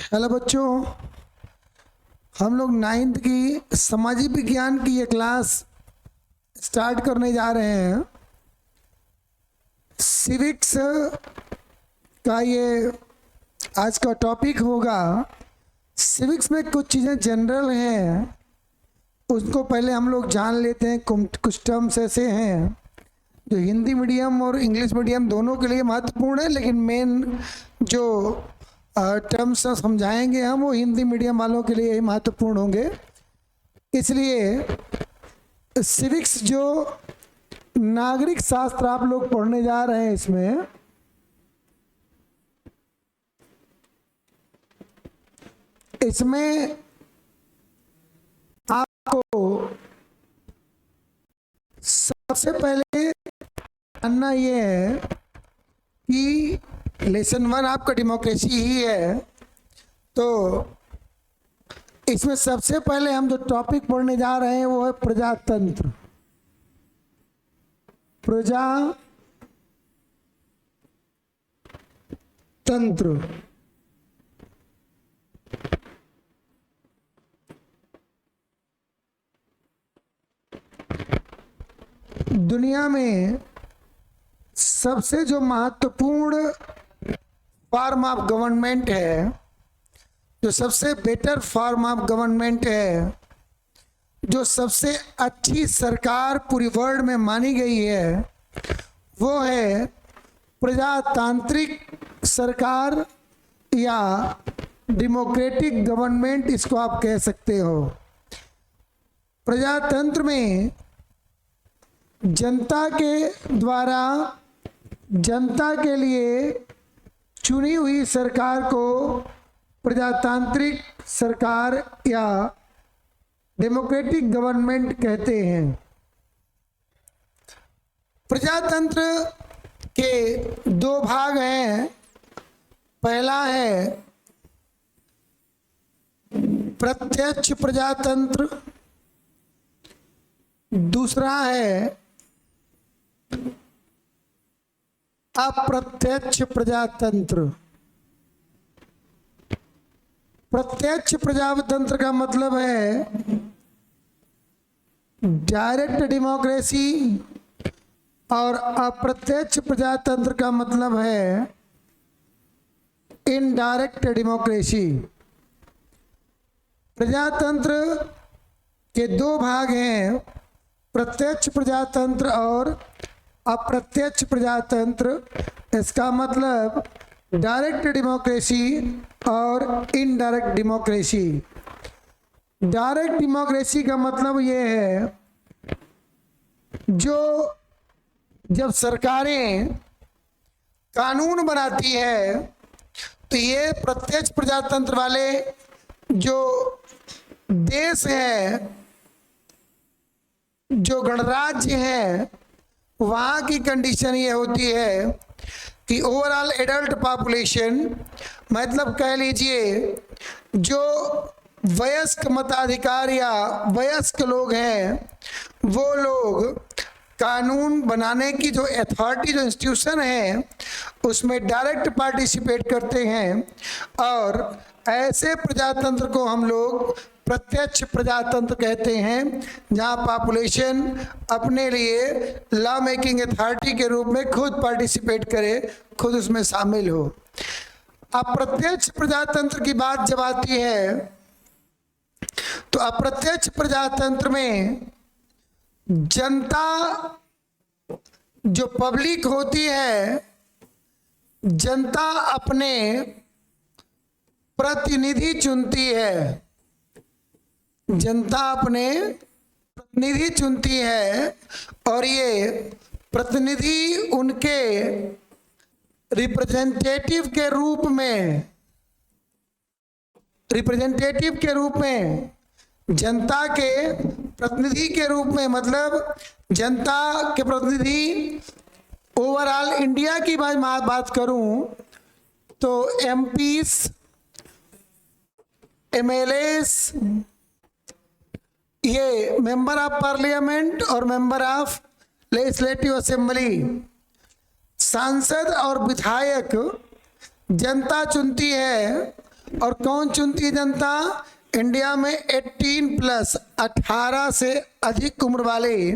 Hello बच्चों, हम लोग नाइन्थ की सामाजिक विज्ञान की ये क्लास स्टार्ट करने जा रहे हैं। सिविक्स का ये आज का टॉपिक होगा। सिविक्स में कुछ चीज़ें जनरल हैं, उसको पहले हम लोग जान लेते हैं। कुछ टर्म्स ऐसे हैं जो हिंदी मीडियम और इंग्लिश मीडियम दोनों के लिए महत्वपूर्ण है, लेकिन मेन जो टर्म्स समझाएंगे हम वो हिंदी मीडियम वालों के लिए ही महत्वपूर्ण होंगे। इसलिए सिविक्स जो नागरिक शास्त्र आप लोग पढ़ने जा रहे हैं, इसमें आपको सबसे पहले जानना ये है कि लेसन 1 आपका डेमोक्रेसी ही है। तो इसमें सबसे पहले हम जो टॉपिक पढ़ने जा रहे हैं वो है प्रजातंत्र। प्रजातंत्र दुनिया में सबसे जो महत्वपूर्ण फॉर्म ऑफ गवर्नमेंट है, जो सबसे बेटर फॉर्म ऑफ गवर्नमेंट है, जो सबसे अच्छी सरकार पूरी वर्ल्ड में मानी गई है, वो है प्रजातांत्रिक सरकार या डेमोक्रेटिक गवर्नमेंट, इसको आप कह सकते हो। प्रजातंत्र में जनता के द्वारा जनता के लिए चुनी हुई सरकार को प्रजातांत्रिक सरकार या डेमोक्रेटिक गवर्नमेंट कहते हैं। प्रजातंत्र के दो भाग हैं। पहला है प्रत्यक्ष प्रजातंत्र, दूसरा है अप्रत्यक्ष प्रजातंत्र। प्रत्यक्ष प्रजातंत्र का मतलब है डायरेक्ट डेमोक्रेसी और अप्रत्यक्ष प्रजातंत्र का मतलब है इनडायरेक्ट डेमोक्रेसी। प्रजातंत्र के दो भाग हैं, प्रत्यक्ष प्रजातंत्र और अप्रत्यक्ष प्रजातंत्र। इसका मतलब डायरेक्ट डेमोक्रेसी और इनडायरेक्ट डेमोक्रेसी। डायरेक्ट डेमोक्रेसी का मतलब ये है जो जब सरकारें कानून बनाती है तो ये प्रत्यक्ष प्रजातंत्र वाले जो देश हैं, जो गणराज्य हैं, वहाँ की कंडीशन ये होती है कि ओवरऑल एडल्ट पॉपुलेशन, मतलब कह लीजिए जो वयस्क मताधिकार या वयस्क लोग हैं, वो लोग कानून बनाने की जो अथॉरिटी, जो इंस्टीट्यूशन है, उसमें डायरेक्ट पार्टिसिपेट करते हैं। और ऐसे प्रजातंत्र को हम लोग प्रत्यक्ष प्रजातंत्र कहते हैं, जहां पॉपुलेशन अपने लिए लॉ मेकिंग अथॉरिटी के रूप में खुद पार्टिसिपेट करे, खुद उसमें शामिल हो। अप्रत्यक्ष प्रजातंत्र की बात जब आती है तो अप्रत्यक्ष प्रजातंत्र में जनता, जो पब्लिक होती है, जनता अपने प्रतिनिधि चुनती है। जनता अपने प्रतिनिधि चुनती है और ये प्रतिनिधि उनके रिप्रेजेंटेटिव के रूप में जनता के प्रतिनिधि के रूप में, मतलब जनता के प्रतिनिधि ओवरऑल इंडिया की बात करूं तो एमपीस, एमएलएस, ये मेंबर ऑफ पार्लियामेंट और मेंबर ऑफ लेजिस्लेटिव असेंबली, सांसद और विधायक जनता चुनती है और कौन चुनती है जनता? इंडिया में 18+, 18 से अधिक उम्र वाले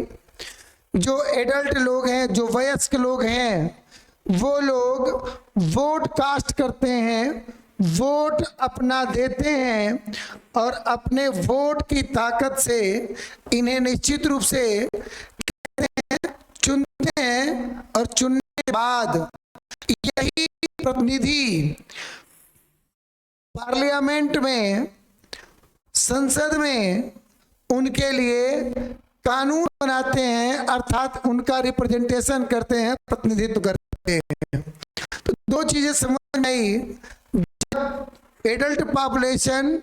जो एडल्ट लोग हैं, जो वयस्क लोग हैं, वो लोग वोट कास्ट करते हैं, वोट अपना देते हैं और अपने वोट की ताकत से इन्हें निश्चित रूप से चुनते हैं। और चुनने के बाद यही प्रतिनिधि पार्लियामेंट में, संसद में उनके लिए कानून बनाते हैं, अर्थात उनका रिप्रेजेंटेशन करते हैं, प्रतिनिधित्व करते हैं। तो दो चीजें समझ में आई। जब adult population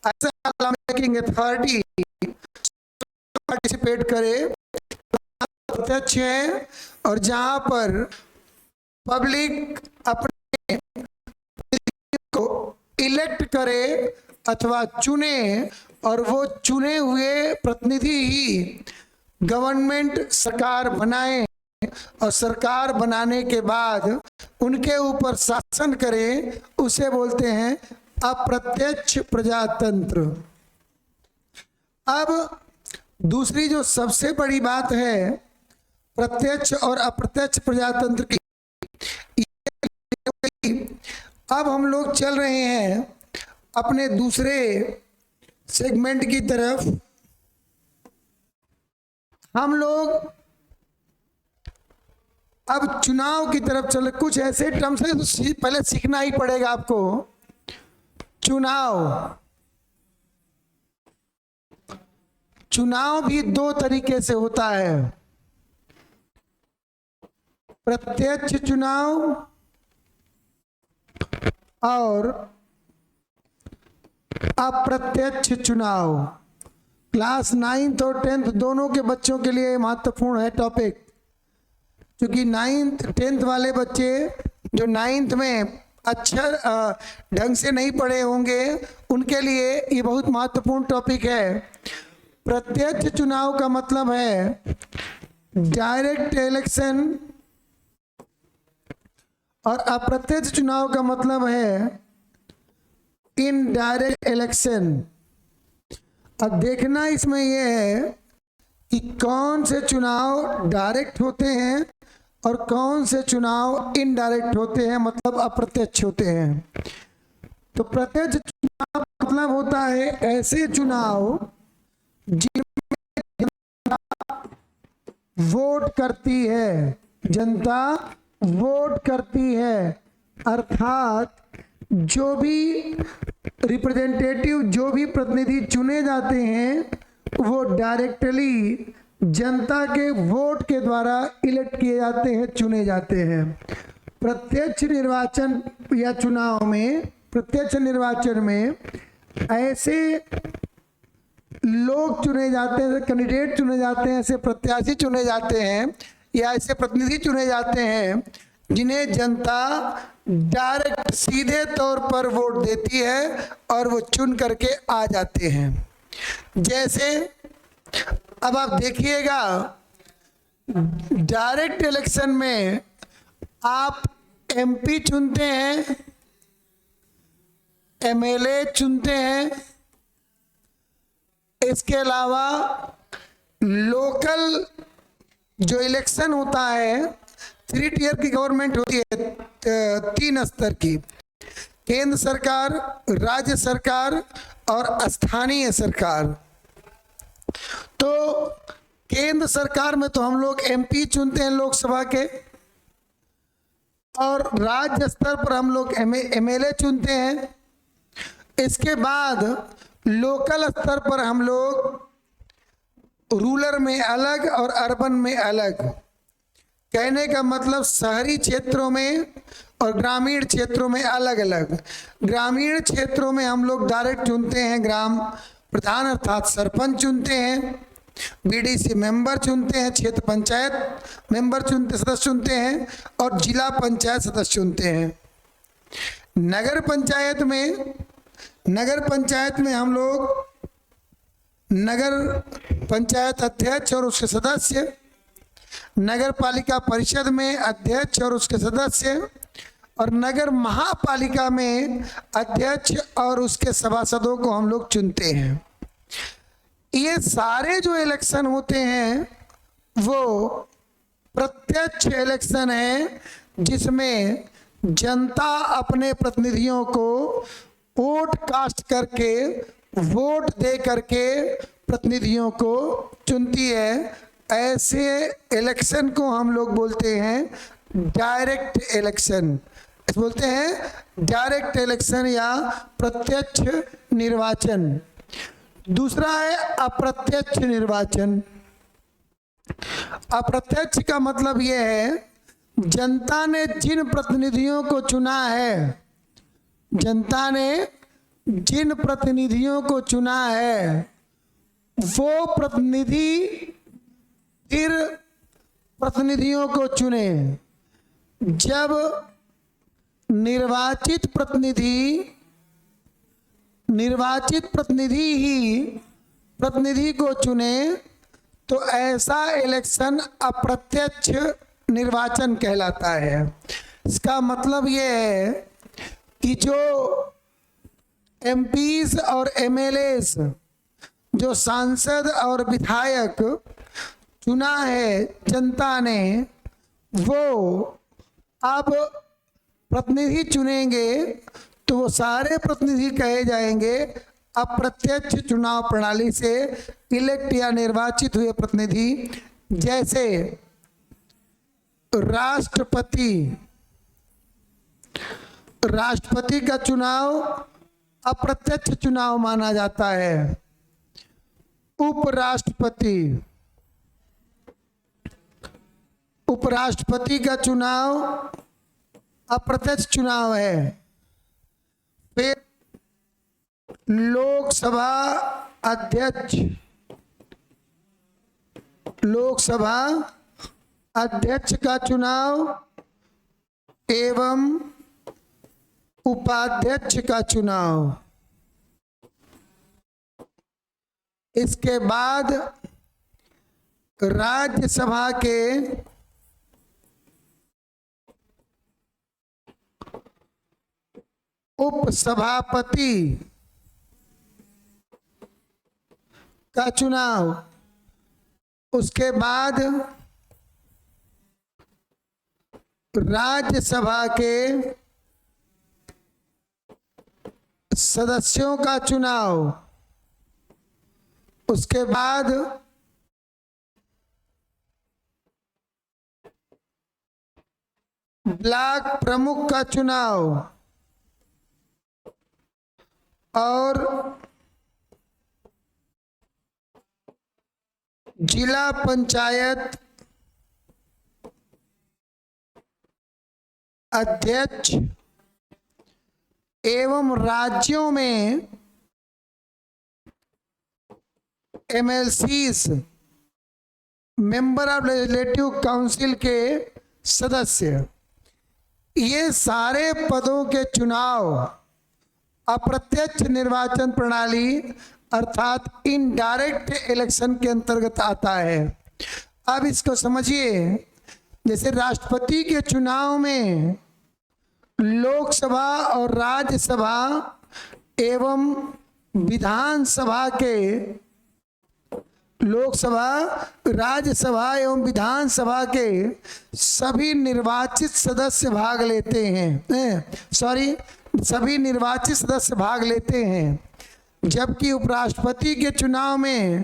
making authority participate करे, प्रत्यक्ष है, और जहां पर पब्लिक अपने को इलेक्ट करे अथवा चुने, और वो चुने हुए प्रतिनिधि ही गवर्नमेंट, सरकार बनाए, और सरकार बनाने के बाद उनके ऊपर शासन करे, उसे बोलते हैं अप्रत्यक्ष प्रजातंत्र। अब दूसरी जो सबसे बड़ी बात है प्रत्यक्ष और अप्रत्यक्ष प्रजातंत्र की, अब हम लोग चल रहे हैं अपने दूसरे सेगमेंट की तरफ। हम लोग अब चुनाव की तरफ चले। कुछ ऐसे टर्म्स है तो पहले सीखना ही पड़ेगा आपको। चुनाव भी दो तरीके से होता है, प्रत्यक्ष चुनाव और अप्रत्यक्ष चुनाव। क्लास 9th और 10th दोनों के बच्चों के लिए महत्वपूर्ण है टॉपिक, क्योंकि 9th 10th वाले बच्चे जो 9th में अच्छा ढंग से नहीं पढ़े होंगे, उनके लिए ये बहुत महत्वपूर्ण टॉपिक है। प्रत्यक्ष चुनाव का मतलब है डायरेक्ट इलेक्शन, और अप्रत्यक्ष चुनाव का मतलब है इनडायरेक्ट इलेक्शन। अब देखना इसमें यह है कि कौन से चुनाव डायरेक्ट होते हैं और कौन से चुनाव इनडायरेक्ट होते हैं, मतलब अप्रत्यक्ष होते हैं। तो प्रत्यक्ष चुनाव मतलब होता है ऐसे चुनाव जिनमें जनता वोट करती है, जनता वोट करती है, अर्थात जो भी रिप्रेजेंटेटिव, जो भी प्रतिनिधि चुने जाते हैं वो डायरेक्टली जनता के वोट के द्वारा इलेक्ट किए जाते हैं, चुने जाते हैं। प्रत्यक्ष निर्वाचन या चुनाव में, प्रत्यक्ष निर्वाचन में ऐसे लोग चुने जाते हैं, कैंडिडेट चुने जाते हैं, ऐसे प्रत्याशी चुने जाते हैं या ऐसे प्रतिनिधि चुने जाते हैं जिन्हें जनता डायरेक्ट सीधे तौर पर वोट देती है और वो चुन करके आ जाते हैं। जैसे अब आप देखिएगा, डायरेक्ट इलेक्शन में आप एमपी चुनते हैं, एमएलए चुनते हैं, इसके अलावा लोकल जो इलेक्शन होता है, 3 टियर की गवर्नमेंट होती है, 3 स्तर की, केंद्र सरकार, राज्य सरकार और स्थानीय सरकार। तो केंद्र सरकार में तो हम लोग एमपी चुनते हैं लोकसभा के, और राज्य स्तर पर हम लोग एमएलए चुनते हैं। इसके बाद लोकल स्तर पर हम लोग रूरल में अलग और अर्बन में अलग, कहने का मतलब शहरी क्षेत्रों में और ग्रामीण क्षेत्रों में अलग अलग। ग्रामीण क्षेत्रों में हम लोग डायरेक्ट चुनते हैं, ग्राम प्रधान अर्थात सरपंच चुनते हैं, बीडीसी मेंबर चुनते हैं, क्षेत्र पंचायत मेंबर चुनते, सदस्य चुनते हैं, और जिला पंचायत सदस्य चुनते हैं। नगर पंचायत में हम लोग नगर पंचायत अध्यक्ष और उसके सदस्य, नगर पालिका परिषद में अध्यक्ष और उसके सदस्य, और नगर महापालिका में अध्यक्ष और उसके सभासदों को हम लोग चुनते हैं। ये सारे जो इलेक्शन होते हैं वो प्रत्यक्ष इलेक्शन है, जिसमें जनता अपने प्रतिनिधियों को वोट कास्ट करके, वोट दे करके प्रतिनिधियों को चुनती है। ऐसे इलेक्शन को हम लोग बोलते हैं डायरेक्ट इलेक्शन, बोलते हैं डायरेक्ट इलेक्शन या प्रत्यक्ष निर्वाचन। दूसरा है अप्रत्यक्ष निर्वाचन। अप्रत्यक्ष का मतलब यह है, जनता ने जिन प्रतिनिधियों को चुना है, जनता ने जिन प्रतिनिधियों को चुना है, वो प्रतिनिधि फिर प्रतिनिधियों को चुने। जब निर्वाचित प्रतिनिधि ही प्रतिनिधि को चुने तो ऐसा इलेक्शन अप्रत्यक्ष निर्वाचन कहलाता है। इसका मतलब ये है कि जो एमपीज और एमएलएस, जो सांसद और विधायक चुना है जनता ने, वो अब प्रतिनिधि चुनेंगे तो वो सारे प्रतिनिधि कहे जाएंगे अप्रत्यक्ष चुनाव प्रणाली से इलेक्ट या निर्वाचित हुए प्रतिनिधि। जैसे राष्ट्रपति का चुनाव अप्रत्यक्ष चुनाव माना जाता है। उपराष्ट्रपति का चुनाव अप्रत्यक्ष चुनाव है। फिर लोकसभा अध्यक्ष का चुनाव एवं उपाध्यक्ष का चुनाव। इसके बाद राज्यसभा के उपसभापति का चुनाव। उसके बाद राज्यसभा के सदस्यों का चुनाव। उसके बाद ब्लॉक प्रमुख का चुनाव और जिला पंचायत अध्यक्ष एवं राज्यों में MLCs, member of legislative council के सदस्य, ये सारे पदों के चुनाव अप्रत्यक्ष निर्वाचन प्रणाली अर्थात इनडायरेक्ट इलेक्शन के अंतर्गत आता है। अब इसको समझिए, जैसे राष्ट्रपति के चुनाव में लोकसभा और राज्यसभा एवं विधानसभा के सभी निर्वाचित सदस्य भाग लेते हैं। सभी निर्वाचित सदस्य भाग लेते हैं। जबकि उपराष्ट्रपति के चुनाव में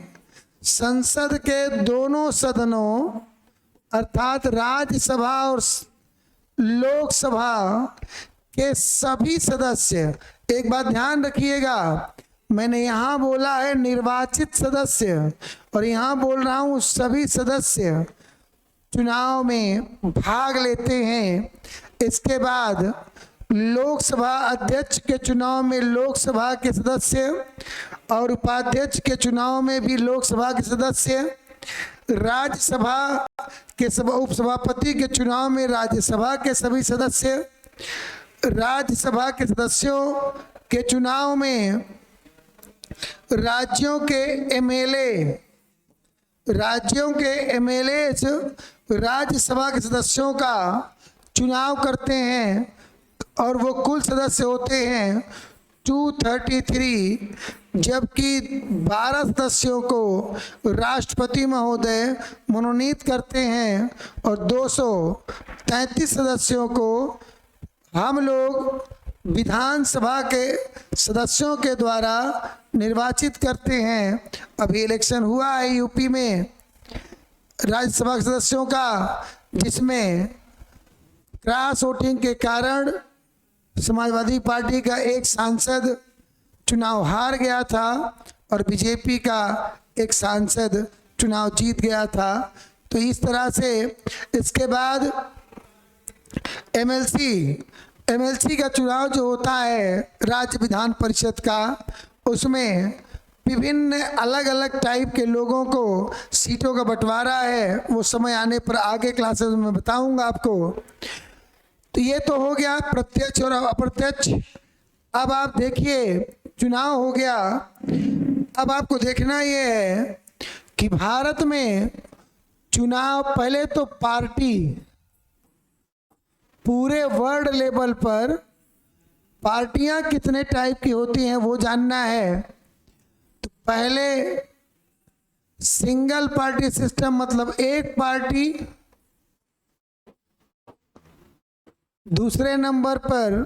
संसद के दोनों सदनों अर्थात राज्यसभा और लोकसभा के सभी सदस्य, एक बात ध्यान रखिएगा, मैंने यहाँ बोला है निर्वाचित सदस्य और यहाँ बोल रहा हूँ सभी सदस्य चुनाव में भाग लेते हैं। इसके बाद लोकसभा अध्यक्ष के चुनाव में लोकसभा के सदस्य और उपाध्यक्ष के चुनाव में भी लोकसभा के सदस्य, राज्यसभा के उपसभापति के चुनाव में राज्यसभा के सभी सदस्य, राज्यसभा के सदस्यों के चुनाव में राज्यों के एमएलए राज्यसभा के सदस्यों का चुनाव करते हैं और वो कुल सदस्य होते हैं 233, जबकि 12 सदस्यों को राष्ट्रपति महोदय मनोनीत करते हैं और 233 सदस्यों को हम लोग विधानसभा के सदस्यों के द्वारा निर्वाचित करते हैं। अभी इलेक्शन हुआ है यूपी में राज्यसभा के सदस्यों का, जिसमें क्रॉस वोटिंग के कारण समाजवादी पार्टी का एक सांसद चुनाव हार गया था और बीजेपी का एक सांसद चुनाव जीत गया था। तो इस तरह से इसके बाद एमएलसी का चुनाव जो होता है राज्य विधान परिषद का, उसमें विभिन्न अलग अलग टाइप के लोगों को सीटों का बंटवारा है। वो समय आने पर आगे क्लासेस में बताऊंगा आपको। तो ये तो हो गया प्रत्यक्ष और अप्रत्यक्ष। अब आप देखिए चुनाव हो गया, अब आपको देखना ये है कि भारत में चुनाव, पहले तो पार्टी, पूरे वर्ल्ड लेवल पर पार्टियां कितने टाइप की होती हैं वो जानना है। तो पहले सिंगल पार्टी सिस्टम मतलब एक पार्टी, दूसरे नंबर पर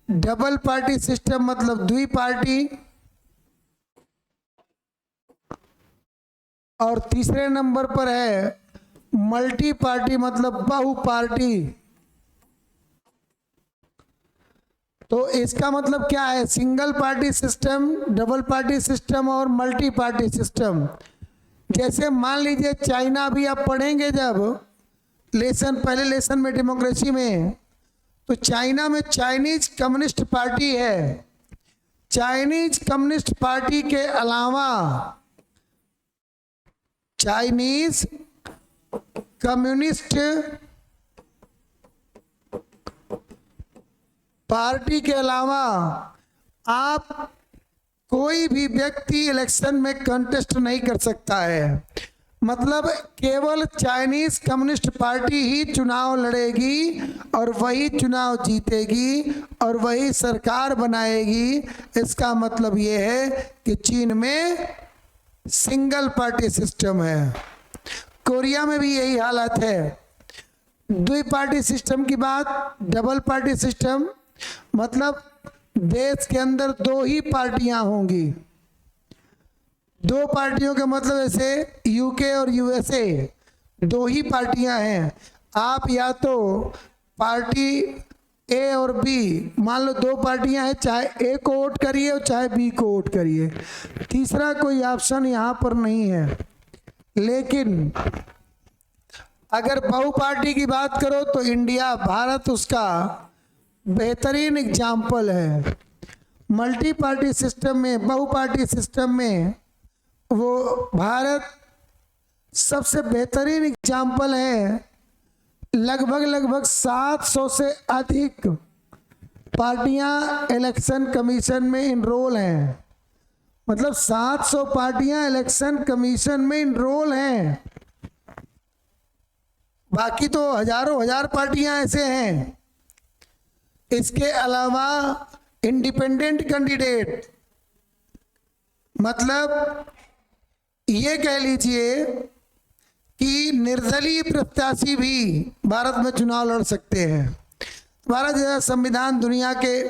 डबल पार्टी सिस्टम मतलब द्वि पार्टी, और तीसरे नंबर पर है मल्टी पार्टी मतलब बहु पार्टी। तो इसका मतलब क्या है, single party system, double party system और मल्टी पार्टी सिस्टम। जैसे मान लीजिए चाइना, भी आप पढ़ेंगे जब पहले लेसन में डेमोक्रेसी में, तो चाइना में चाइनीज कम्युनिस्ट पार्टी है। चाइनीज कम्युनिस्ट पार्टी के अलावा, चाइनीज कम्युनिस्ट पार्टी के अलावा आप कोई भी व्यक्ति इलेक्शन में कंटेस्ट नहीं कर सकता है। मतलब केवल चाइनीज कम्युनिस्ट पार्टी ही चुनाव लड़ेगी और वही चुनाव जीतेगी और वही सरकार बनाएगी। इसका मतलब ये है कि चीन में सिंगल पार्टी सिस्टम है। कोरिया में भी यही हालत है। द्वि पार्टी सिस्टम की बात, डबल पार्टी सिस्टम मतलब देश के अंदर दो ही पार्टियां होंगी। दो पार्टियों का मतलब ऐसे यूके और यूएसए दो ही पार्टियां हैं। आप या तो पार्टी ए और बी, मान लो दो पार्टियां हैं, चाहे ए को वोट करिए और चाहे बी को वोट करिए, तीसरा कोई ऑप्शन यहाँ पर नहीं है। लेकिन अगर बहु पार्टी की बात करो तो इंडिया, भारत उसका बेहतरीन एग्जाम्पल है। मल्टी पार्टी सिस्टम में, बहु पार्टी सिस्टम में वो भारत सबसे बेहतरीन एग्जाम्पल है। लगभग 700 से अधिक पार्टियां इलेक्शन कमीशन में इनरोल हैं। मतलब 700 पार्टियां इलेक्शन कमीशन में इनरोल हैं। बाकी तो हजारों हजार पार्टियां ऐसे हैं। इसके अलावा इंडिपेंडेंट कैंडिडेट, मतलब ये कह लीजिए कि निर्दलीय प्रत्याशी भी भारत में चुनाव लड़ सकते हैं। भारत जैसा संविधान दुनिया के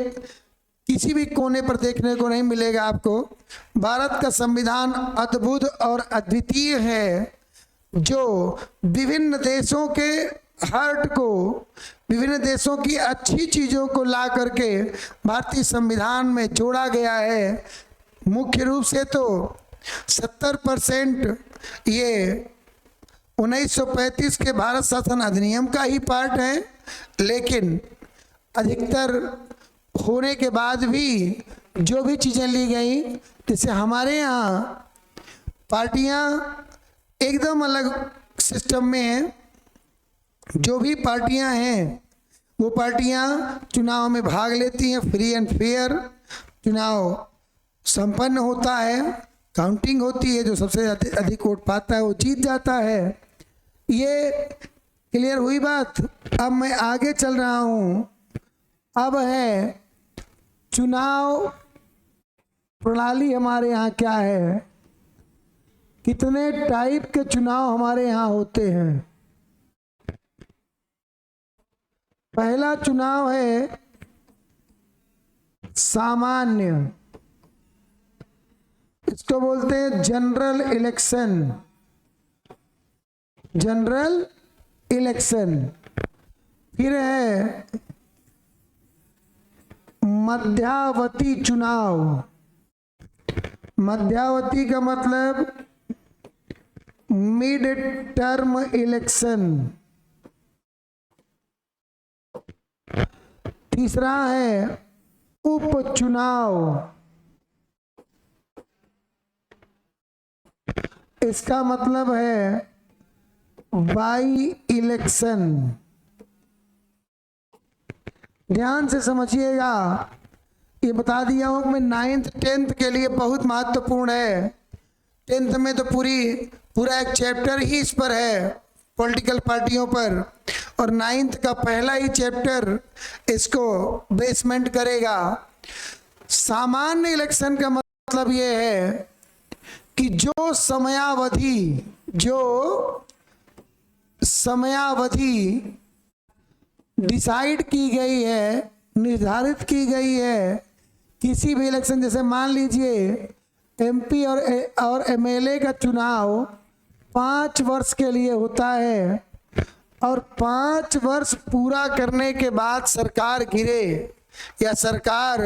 किसी भी कोने पर देखने को नहीं मिलेगा आपको। भारत का संविधान अद्भुत और अद्वितीय है, जो विभिन्न देशों के हार्ट को, विभिन्न देशों की अच्छी चीज़ों को ला करके भारतीय संविधान में जोड़ा गया है। मुख्य रूप से तो 70% ये 1935 के भारत शासन अधिनियम का ही पार्ट है। लेकिन अधिकतर होने के बाद भी जो भी चीज़ें ली गई, जैसे हमारे यहाँ पार्टियाँ एकदम अलग सिस्टम में हैं। जो भी पार्टियां हैं वो पार्टियां चुनाव में भाग लेती हैं, फ्री एंड फेयर चुनाव संपन्न होता है, काउंटिंग होती है, जो सबसे अधिक वोट पाता है वो जीत जाता है। ये क्लियर हुई बात। अब मैं आगे चल रहा हूँ अब है चुनाव प्रणाली हमारे यहाँ क्या है, कितने टाइप के चुनाव हमारे यहाँ होते हैं। पहला चुनाव है सामान्य, इसको बोलते हैं जनरल इलेक्शन। General election. फिर है मध्यावधि चुनाव। मध्यावधि का मतलब मिड टर्म इलेक्शन। तीसरा है उपचुनाव, इसका मतलब है बाई इलेक्शन। ध्यान से समझिएगा, ये बता दिया हूं मैं 9th 10th के लिए बहुत महत्वपूर्ण है। 10th में तो पूरा एक चैप्टर ही इस पर है, पॉलिटिकल पार्टियों पर, और 9th का पहला ही चैप्टर इसको बेसमेंट करेगा। सामान्य इलेक्शन का मतलब ये है कि जो समयावधि डिसाइड की गई है, निर्धारित की गई है किसी भी इलेक्शन, जैसे मान लीजिए एमपी और एमएलए का चुनाव 5 वर्ष के लिए होता है, और 5 वर्ष पूरा करने के बाद सरकार गिरे, या सरकार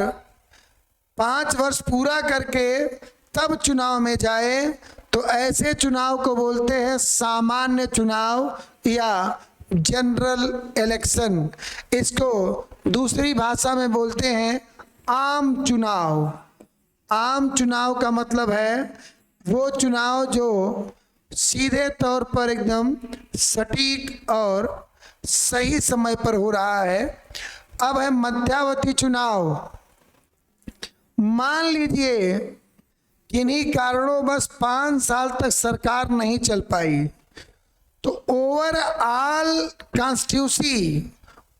5 वर्ष पूरा करके तब चुनाव में जाए, तो ऐसे चुनाव को बोलते हैं सामान्य चुनाव या जनरल इलेक्शन। इसको दूसरी भाषा में बोलते हैं आम चुनाव। आम चुनाव का मतलब है वो चुनाव जो सीधे तौर पर एकदम सटीक और सही समय पर हो रहा है। अब है मध्यावधि चुनाव। मान लीजिए किन्हीं कारणों 5 साल तक सरकार नहीं चल पाई, तो ओवरऑल कॉन्स्टिट्यूंसी,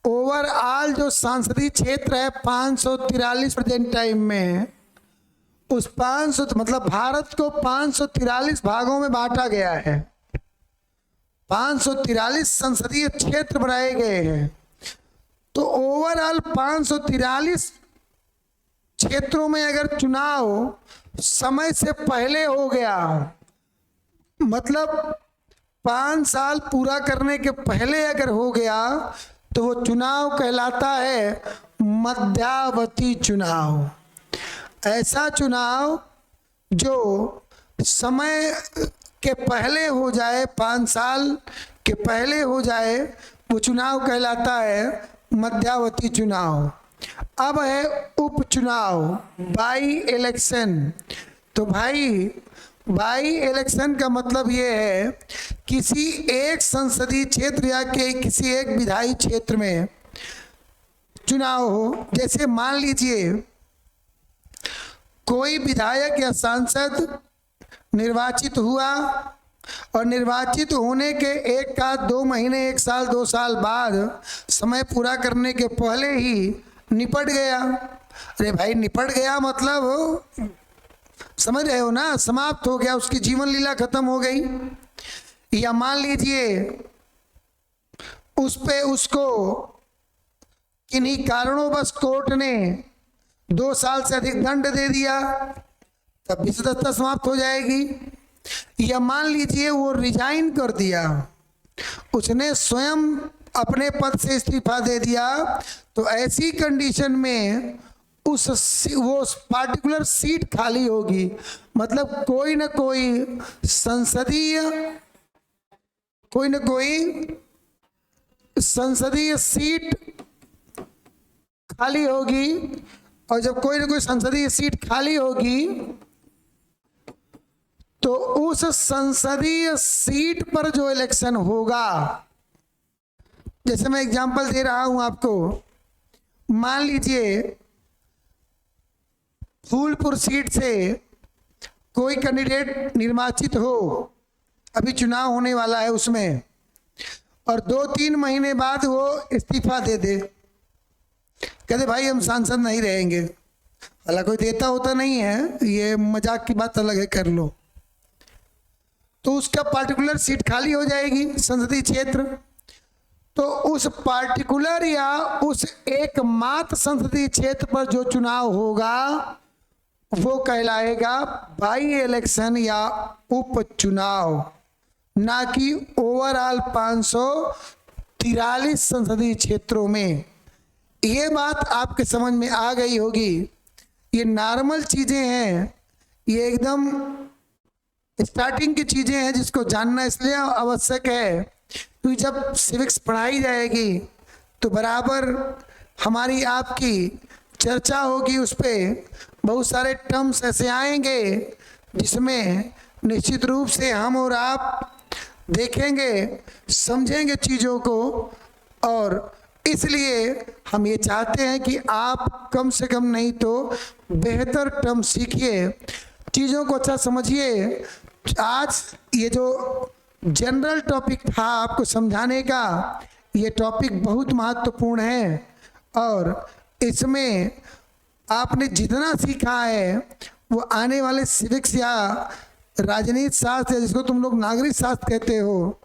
ओवरऑल जो संसदीय क्षेत्र है 543 प्रेजेंट टाइम में, उस 500 मतलब भारत को 543 भागों में बांटा गया है। 543 संसदीय क्षेत्र बनाए गए हैं। तो ओवरऑल 543 क्षेत्रों में अगर चुनाव समय से पहले हो गया, मतलब 5 साल पूरा करने के पहले अगर हो गया, तो वो चुनाव कहलाता है मध्यावधि चुनाव। ऐसा चुनाव जो समय के पहले हो जाए, 5 साल के पहले हो जाए, वो चुनाव कहलाता है मध्यावधि चुनाव। अब है उपचुनाव, बाई इलेक्शन। तो बाई इलेक्शन का मतलब ये है किसी एक संसदीय क्षेत्र या किसी एक विधायी क्षेत्र में चुनाव हो। जैसे मान लीजिए कोई विधायक या सांसद निर्वाचित हुआ, और निर्वाचित होने के 1 का 2 महीने, 1 साल 2 साल बाद समय पूरा करने के पहले ही निपट गया। अरे भाई, निपट गया मतलब समझ रहे हो ना, समाप्त हो गया, उसकी जीवन लीला खत्म हो गई। या मान लीजिए उसको किन्हीं कारणों बस कोर्ट ने 2 साल से अधिक दंड दे दिया, तब भी सदस्यता समाप्त हो जाएगी। या मान लीजिए वो रिजाइन कर दिया, उसने स्वयं अपने पद से इस्तीफा दे दिया, तो ऐसी कंडीशन में वो पार्टिकुलर सीट खाली होगी। मतलब कोई न कोई संसदीय सीट खाली होगी, और जब कोई न कोई संसदीय सीट खाली होगी, तो उस संसदीय सीट पर जो इलेक्शन होगा, जैसे मैं एग्जांपल दे रहा हूं आपको, मान लीजिए फूलपुर सीट से कोई कैंडिडेट निर्वाचित हो, अभी चुनाव होने वाला है उसमें, और 2-3 महीने बाद वो इस्तीफा दे दे, कहते भाई हम सांसद नहीं रहेंगे, हालांकि कोई देता होता नहीं है, ये मजाक की बात अलग है, कर लो, तो उसका पार्टिकुलर सीट खाली हो जाएगी संसदीय क्षेत्र, तो उस पार्टिकुलर या उस एकमात्र संसदीय क्षेत्र पर जो चुनाव होगा वो कहलाएगा बाई इलेक्शन या उपचुनाव, ना कि ओवरऑल 543 संसदीय क्षेत्रों में। ये बात आपके समझ में आ गई होगी। ये नॉर्मल चीजें हैं, ये एकदम स्टार्टिंग की चीजें हैं जिसको जानना इसलिए आवश्यक है, क्योंकि जब सिविक्स पढ़ाई जाएगी तो बराबर हमारी आपकी चर्चा होगी, उस पर बहुत सारे टर्म्स ऐसे आएंगे जिसमें निश्चित रूप से हम और आप देखेंगे, समझेंगे चीज़ों को, और इसलिए हम ये चाहते हैं कि आप कम से कम नहीं तो बेहतर टर्म सीखिए, चीज़ों को अच्छा समझिए। आज ये जो जनरल टॉपिक था आपको समझाने का, ये टॉपिक बहुत महत्वपूर्ण है, और इसमें आपने जितना सीखा है वो आने वाले सिविक्स या राजनीति शास्त्र, जिसको तुम लोग नागरिक शास्त्र कहते हो,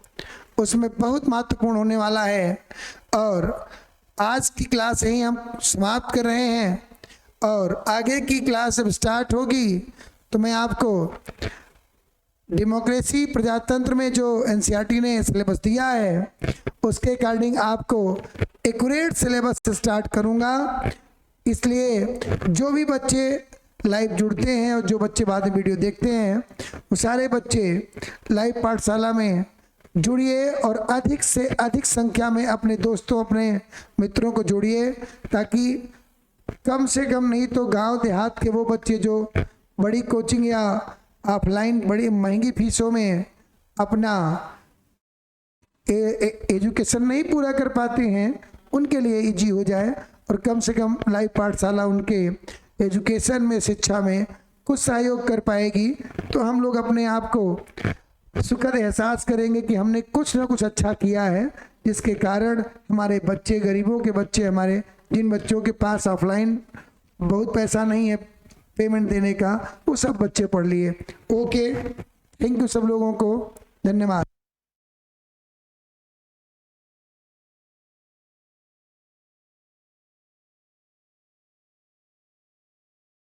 उसमें बहुत महत्वपूर्ण होने वाला है। और आज की क्लास यहीं हम समाप्त कर रहे हैं, और आगे की क्लास जब स्टार्ट होगी तो मैं आपको डेमोक्रेसी प्रजातंत्र में जो एनसीईआरटी ने सिलेबस दिया है उसके अकॉर्डिंग आपको एक्यूरेट सिलेबस से स्टार्ट करूंगा। इसलिए जो भी बच्चे लाइव जुड़ते हैं और जो बच्चे बाद में वीडियो देखते हैं, वो सारे बच्चे लाइव पाठशाला में जुड़िए और अधिक से अधिक संख्या में अपने दोस्तों, अपने मित्रों को जोड़िए, ताकि कम से कम नहीं तो गांव देहात के वो बच्चे जो बड़ी कोचिंग या ऑफलाइन बड़ी महंगी फीसों में अपना एजुकेशन नहीं पूरा कर पाते हैं, उनके लिए इजी हो जाए, और कम से कम लाइव पाठशाला उनके एजुकेशन में, शिक्षा में कुछ सहयोग कर पाएगी। तो हम लोग अपने आप को सुखद एहसास करेंगे कि हमने कुछ ना कुछ अच्छा किया है, जिसके कारण हमारे बच्चे, गरीबों के बच्चे, हमारे जिन बच्चों के पास ऑफलाइन बहुत पैसा नहीं है पेमेंट देने का, वो सब बच्चे पढ़ लिए। ओके, थैंक यू सब लोगों को, धन्यवाद।